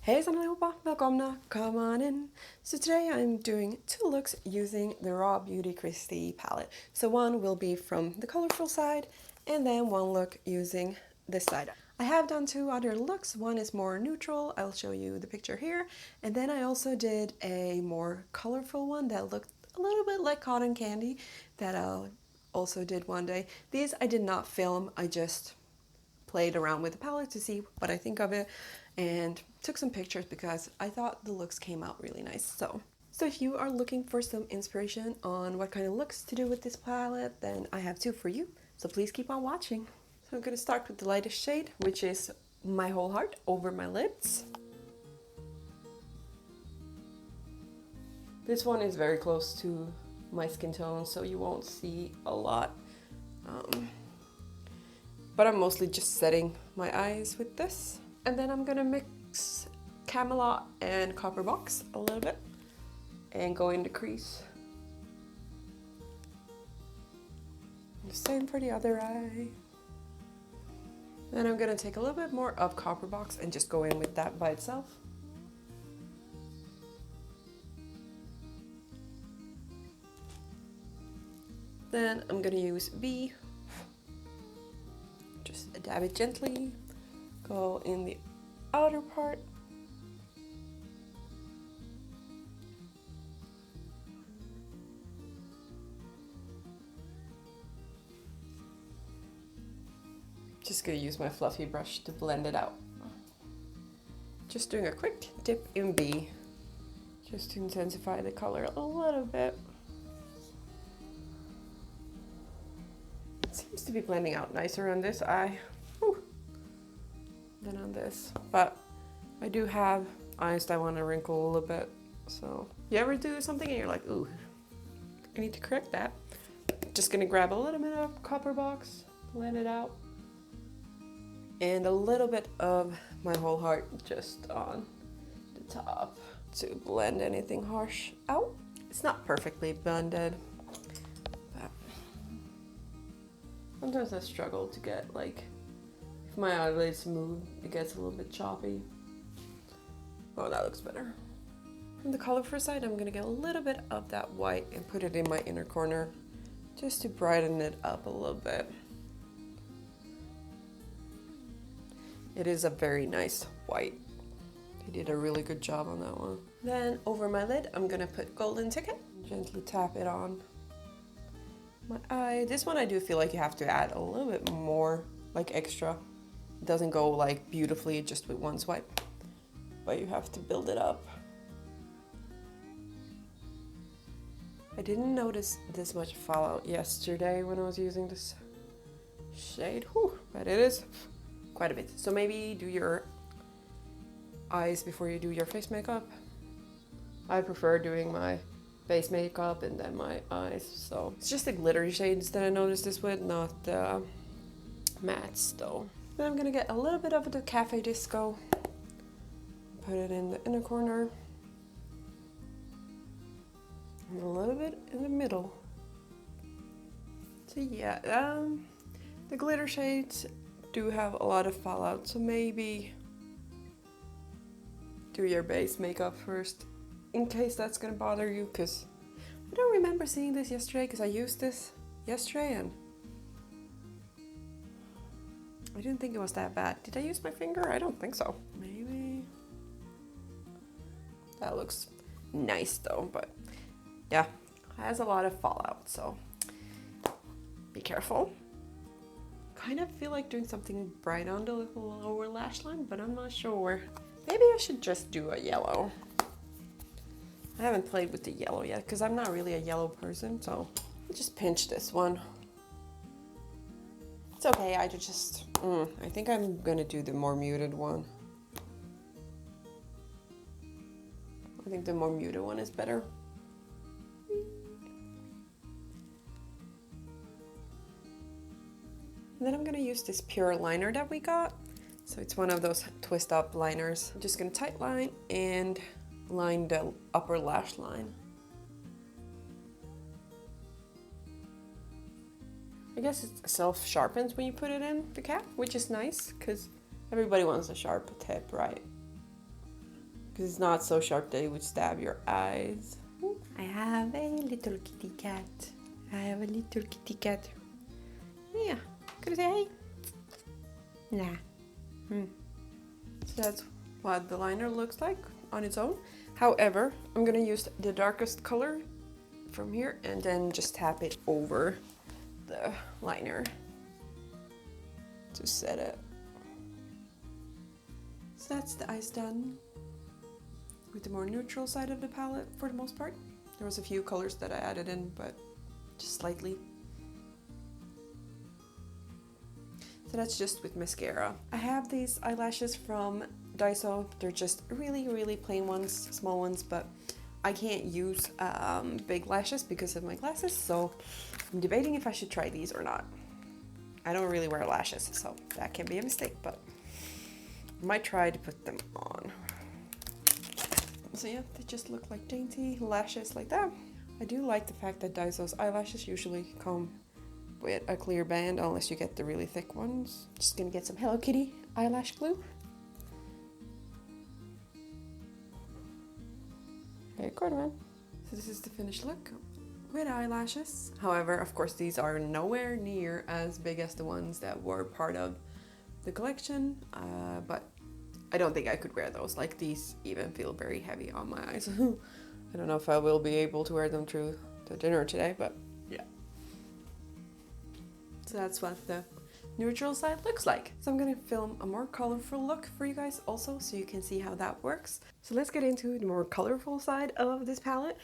Hejsan allihopa, välkomna, come on in. So today I'm doing 2 looks using the Raw Beauty Kristi palette. So one will be from the colorful side and then one look using this side. I have done 2 other looks. One is more neutral, I'll show you the picture here. And then I also did a more colorful one that looked a little bit like cotton candy that I also did one day. These I did not film, I just played around with the palette to see what I think of it and took some pictures because I thought the looks came out really nice. So if you are looking for some inspiration on what kind of looks to do with this palette, then I have 2 for you. So please keep on watching. So I'm going to start with the lightest shade, which is My Whole Heart over my lids. This one is very close to my skin tone, so you won't see a lot. But I'm mostly just setting my eyes with this. And then I'm gonna mix Camelot and Copper Box a little bit and go in the crease. The same for the other eye. Then I'm gonna take a little bit more of Copper Box and just go in with that by itself. Then I'm gonna use B. Just dab it gently, go in the outer part. Just gonna use my fluffy brush to blend it out. Just doing a quick dip in B, just to intensify the color a little bit. Seems to be blending out nicer on this eye than on this, but I do have eyes that want to wrinkle a little bit. So you ever do something and you're like, ooh, I need to correct that. Just gonna grab a little bit of Copper Box, blend it out, and a little bit of My Whole Heart just on the top to blend anything harsh out. It's not perfectly blended. Sometimes I struggle to get, like, if my eyelids move, it gets a little bit choppy. Oh, that looks better. From the colorful side, I'm gonna get a little bit of that white and put it in my inner corner just to brighten it up a little bit. It is a very nice white. They did a really good job on that one. Then over my lid, I'm gonna put Golden Ticket. Gently tap it on my eye. This one I do feel like you have to add a little bit more, like extra. It doesn't go like beautifully just with one swipe, but you have to build it up. I didn't notice this much fallout yesterday when I was using this shade, but it is quite a bit. So maybe do your eyes before you do your face makeup. I prefer doing my face makeup and then my eyes. So it's just the glittery shades that I noticed this with, not the mattes though. Then I'm gonna get a little bit of the Cafe Disco, put it in the inner corner, and a little bit in the middle. So yeah, the glitter shades do have a lot of fallout, so maybe do your base makeup first, in case that's gonna bother you, because I don't remember seeing this yesterday because I used this yesterday and I didn't think it was that bad. Did I use my finger? I don't think so. Maybe. That looks nice though, but yeah, it has a lot of fallout, so be careful. Kind of feel like doing something bright on the lower lash line, but I'm not sure. Maybe I should just do a yellow. I haven't played with the yellow yet because I'm not really a yellow person, so I'll just pinch this one. It's okay, I think I'm gonna do the more muted one. I think the more muted one is better. And then I'm gonna use this PÜR liner that we got. So it's one of those twist up liners. I'm just gonna tight line and line the upper lash line. I guess it self-sharpens when you put it in the cap, which is nice because everybody wants a sharp tip, right? because it's not so sharp that it would stab your eyes. I have a little kitty cat. Yeah, could I say hi? Nah. So that's what the liner looks like on its own. However, I'm gonna use the darkest color from here and then just tap it over the liner to set it. So that's the eyes done with the more neutral side of the palette for the most part. There was a few colors that I added in, but just slightly. So that's just with mascara. I have these eyelashes from Daiso. They're just really plain ones, small ones, but I can't use big lashes because of my glasses, so I'm debating if I should try these or not. I don't really wear lashes, so that can be a mistake, but I might try to put them on. So yeah, they just look like dainty lashes like that. I do like the fact that Daiso's eyelashes usually come with a clear band unless you get the really thick ones. Just gonna get some Hello Kitty eyelash glue. Very good, man. So this is the finished look with eyelashes. However, of course, these are nowhere near as big as the ones that were part of the collection, but I don't think I could wear those. Like, these even feel very heavy on my eyes. I don't know if I will be able to wear them through the dinner today, but yeah. So that's what the neutral side looks like. So I'm gonna film a more colorful look for you guys also, so you can see how that works. So let's get into the more colorful side of this palette.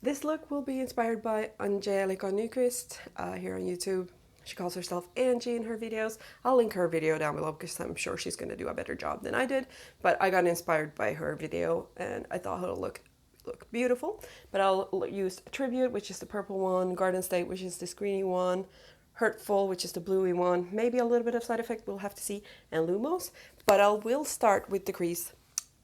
This look will be inspired by Angelica Nyqvist here on YouTube. She calls herself Angie in her videos. I'll link her video down below because I'm sure she's going to do a better job than I did. But I got inspired by her video and I thought it'll look beautiful. But I'll use Tribute, which is the purple one, Garden State, which is this greeny one, Hurtful, which is the bluey one, maybe a little bit of Side Effect, we'll have to see, and Lumos. But I will start with the crease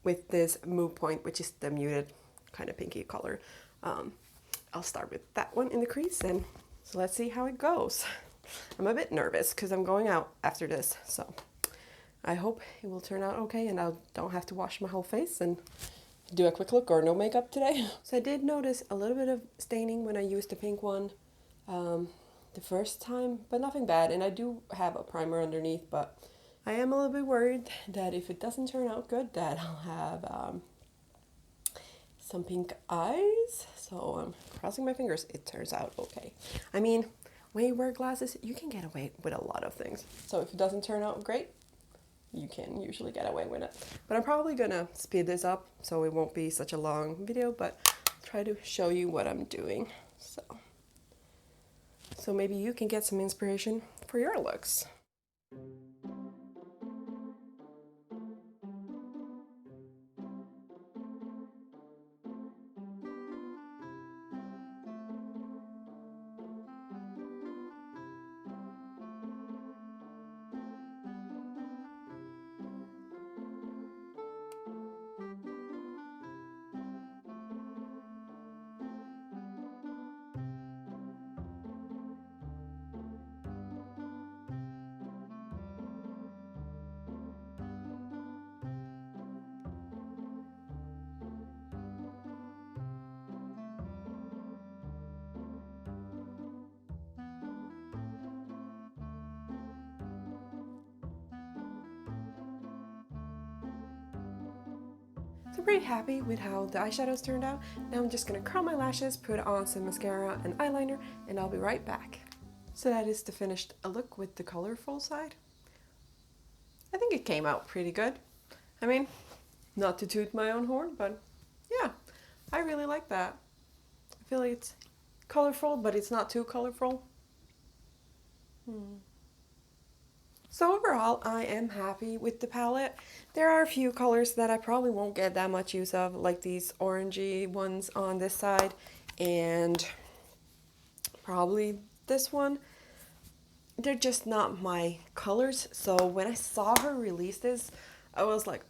with this Move Point, which is the muted kind of pinky color. I'll start with that one in the crease, and so let's see how it goes. I'm a bit nervous because I'm going out after this, so I hope it will turn out okay and I don't have to wash my whole face and do a quick look or no makeup today. So I did notice a little bit of staining when I used the pink one the first time, but nothing bad, and I do have a primer underneath, but I am a little bit worried that if it doesn't turn out good, that I'll have some pink eyes. So I'm crossing my fingers it turns out okay. I mean, when you wear glasses, you can get away with a lot of things. So if it doesn't turn out great, you can usually get away with it. But I'm probably gonna speed this up so it won't be such a long video, but try to show you what I'm doing. So maybe you can get some inspiration for your looks. So I'm pretty happy with how the eyeshadows turned out. Now I'm just gonna curl my lashes, put on some mascara and eyeliner, and I'll be right back. So that is the finished look with the colorful side. I think it came out pretty good. I mean, not to toot my own horn, but yeah, I really like that. I feel like it's colorful, but it's not too colorful. So overall, I am happy with the palette. There are a few colors that I probably won't get that much use of, like these orangey ones on this side, and probably this one. They're just not my colors, so when I saw her release this, I was like,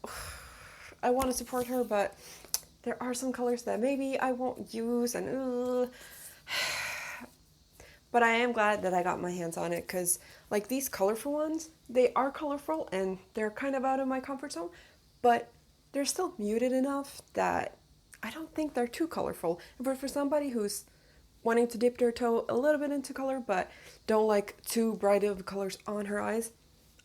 I want to support her, but there are some colors that maybe I won't use, and but I am glad that I got my hands on it, because like these colorful ones, they are colorful and they're kind of out of my comfort zone, but they're still muted enough that I don't think they're too colorful. But for somebody who's wanting to dip their toe a little bit into color but don't like too bright of colors on her eyes,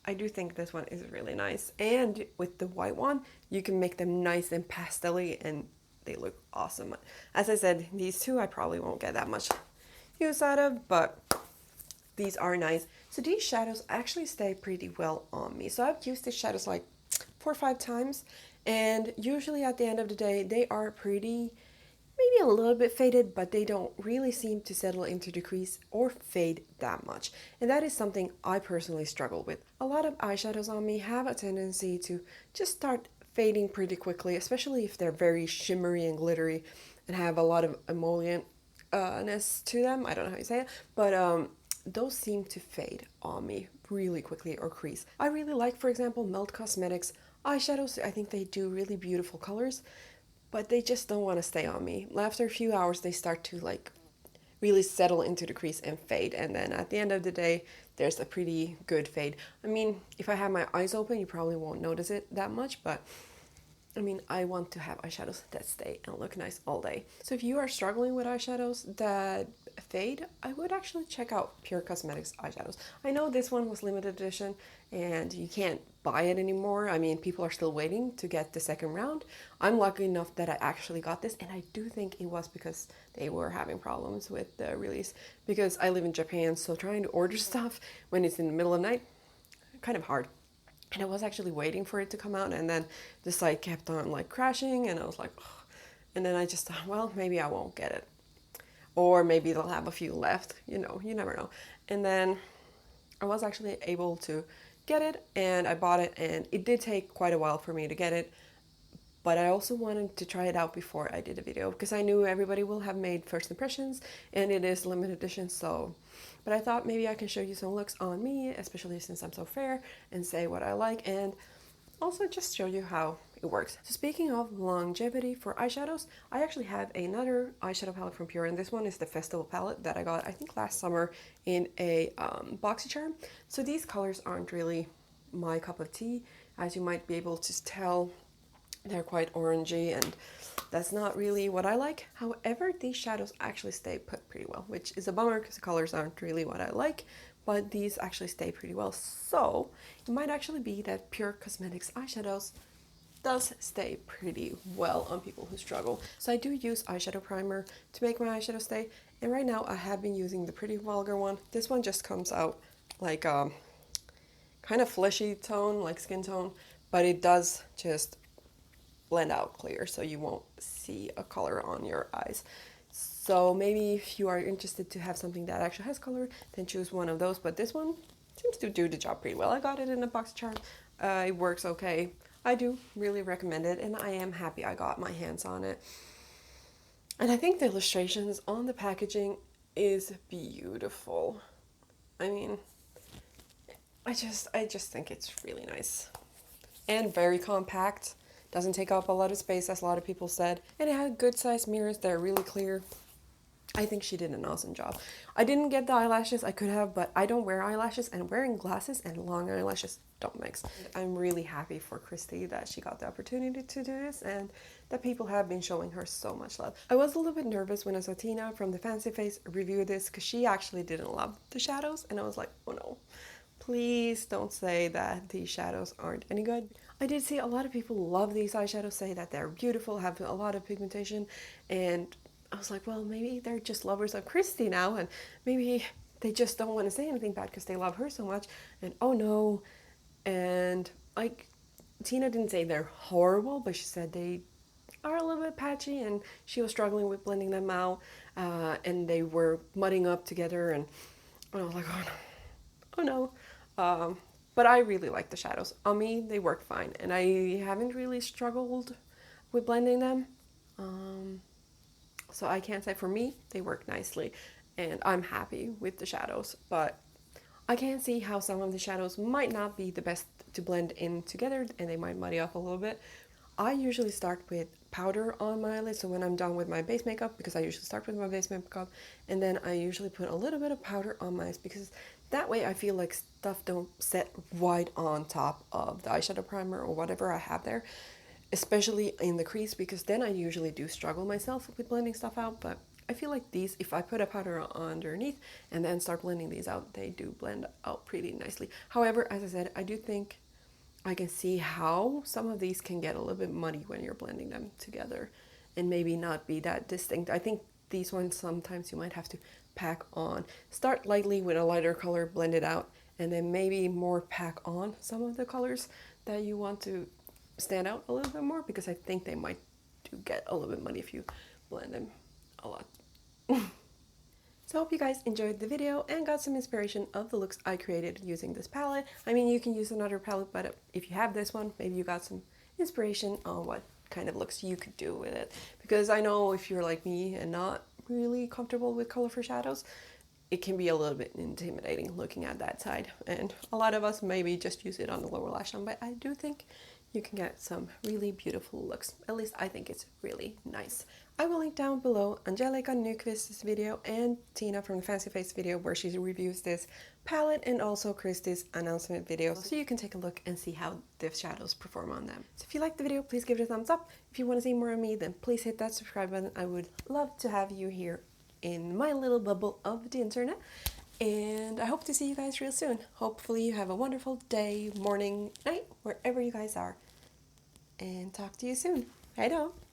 I do think this one is really nice. And with the white one, you can make them nice and pastel-y and they look awesome. As I said, these two I probably won't get that much use out of, but these are nice. So these shadows actually stay pretty well on me. So I've used these shadows like 4 or 5 times, and usually at the end of the day, they are pretty, maybe a little bit faded, but they don't really seem to settle into the crease or fade that much. And that is something I personally struggle with. A lot of eyeshadows on me have a tendency to just start fading pretty quickly, especially if they're very shimmery and glittery and have a lot of emollient-ness to them. I don't know how you say it, but those seem to fade on me really quickly or crease. I really like, for example, Melt Cosmetics eyeshadows. I think they do really beautiful colors, but they just don't want to stay on me. After a few hours, they start to like really settle into the crease and fade. And then at the end of the day, there's a pretty good fade. I mean, if I have my eyes open, you probably won't notice it that much, but I mean, I want to have eyeshadows that stay and look nice all day. So if you are struggling with eyeshadows that fade, I would actually check out PÜR Cosmetics eyeshadows. I know this one was limited edition and you can't buy it anymore. I mean, people are still waiting to get the second round. I'm lucky enough that I actually got this, and I do think it was because they were having problems with the release, because I live in Japan, so trying to order stuff when it's in the middle of the night, kind of hard. And I was actually waiting for it to come out, and then the site kept on like crashing, and I was like, ugh. And then I just thought, well, maybe I won't get it. Or maybe they'll have a few left, you know, you never know. And then I was actually able to get it, and I bought it, and it did take quite a while for me to get it. But I also wanted to try it out before I did a video, because I knew everybody will have made first impressions, and it is limited edition, so. But I thought maybe I can show you some looks on me, especially since I'm so fair, and say what I like, and also just show you how it works. So speaking of longevity for eyeshadows, I actually have another eyeshadow palette from PÜR, and this one is the Festival palette that I got, I think, last summer in a BoxyCharm. So these colors aren't really my cup of tea, as you might be able to tell. They're quite orangey, and that's not really what I like. However, these shadows actually stay put pretty well, which is a bummer because the colors aren't really what I like, but these actually stay pretty well. So it might actually be that PÜR Cosmetics eyeshadows does stay pretty well on people who struggle. So I do use eyeshadow primer to make my eyeshadow stay, and right now I have been using the Pretty Vulgar one. This one just comes out like a kind of fleshy tone, like skin tone, but it does just blend out clear, so you won't see a color on your eyes. So maybe if you are interested to have something that actually has color, then choose one of those. But this one seems to do the job pretty well. I got it in a BoxyCharm. It works okay. I do really recommend it, and I am happy I got my hands on it. And I think the illustrations on the packaging is beautiful. I mean, I just think it's really nice and very compact. Doesn't take up a lot of space, as a lot of people said. And it had good sized mirrors. They're really clear. I think she did an awesome job. I didn't get the eyelashes. I could have, but I don't wear eyelashes, and wearing glasses and long eyelashes don't mix. I'm really happy for Kristi that she got the opportunity to do this, and that people have been showing her so much love. I was a little bit nervous when I saw Tina from the Fancy Face review this, because she actually didn't love the shadows, and I was like, oh no. Please don't say that these shadows aren't any good. I did see a lot of people love these eyeshadows, say that they're beautiful, have a lot of pigmentation, and I was like, well, maybe they're just lovers of Kristi now, and maybe they just don't want to say anything bad because they love her so much, and oh no. And like, Tina didn't say they're horrible, but she said they are a little bit patchy, and she was struggling with blending them out, and they were mudding up together, and I was like, oh no. Oh no. But I really like the shadows. On me, they work fine, and I haven't really struggled with blending them. So I can't say, for me, they work nicely, and I'm happy with the shadows, but I can see how some of the shadows might not be the best to blend in together, and they might muddy up a little bit. I usually start with powder on my eyelids, so when I'm done with my base makeup, because I usually start with my base makeup, and then I usually put a little bit of powder on my eyes, because that way I feel like stuff don't set right on top of the eyeshadow primer or whatever I have there. especially in the crease, because then I usually do struggle myself with blending stuff out. But I feel like these, if I put a powder underneath and then start blending these out, they do blend out pretty nicely. However, as I said, I do think I can see how some of these can get a little bit muddy when you're blending them together and maybe not be that distinct. I think these ones sometimes you might have to pack on. Start lightly with a lighter color, blend it out, and then maybe more pack on some of the colors that you want to stand out a little bit more, because I think they might do get a little bit muddy if you blend them a lot. So I hope you guys enjoyed the video and got some inspiration of the looks I created using this palette. I mean, you can use another palette, but if you have this one, maybe you got some inspiration on what kind of looks you could do with it. Because I know if you're like me and not really comfortable with colorful shadows, it can be a little bit intimidating looking at that side. And a lot of us maybe just use it on the lower lash line, but I do think you can get some really beautiful looks. At least I think it's really nice. I will link down below Angelica Nyqvist's video and Tina from the Fancy Face video where she reviews this palette, and also Kristi's announcement video, so you can take a look and see how the shadows perform on them. So if you liked the video, please give it a thumbs up. If you want to see more of me, then please hit that subscribe button. I would love to have you here in my little bubble of the internet. And I hope to see you guys real soon. Hopefully you have a wonderful day, morning, night, wherever you guys are. And talk to you soon. Hej då!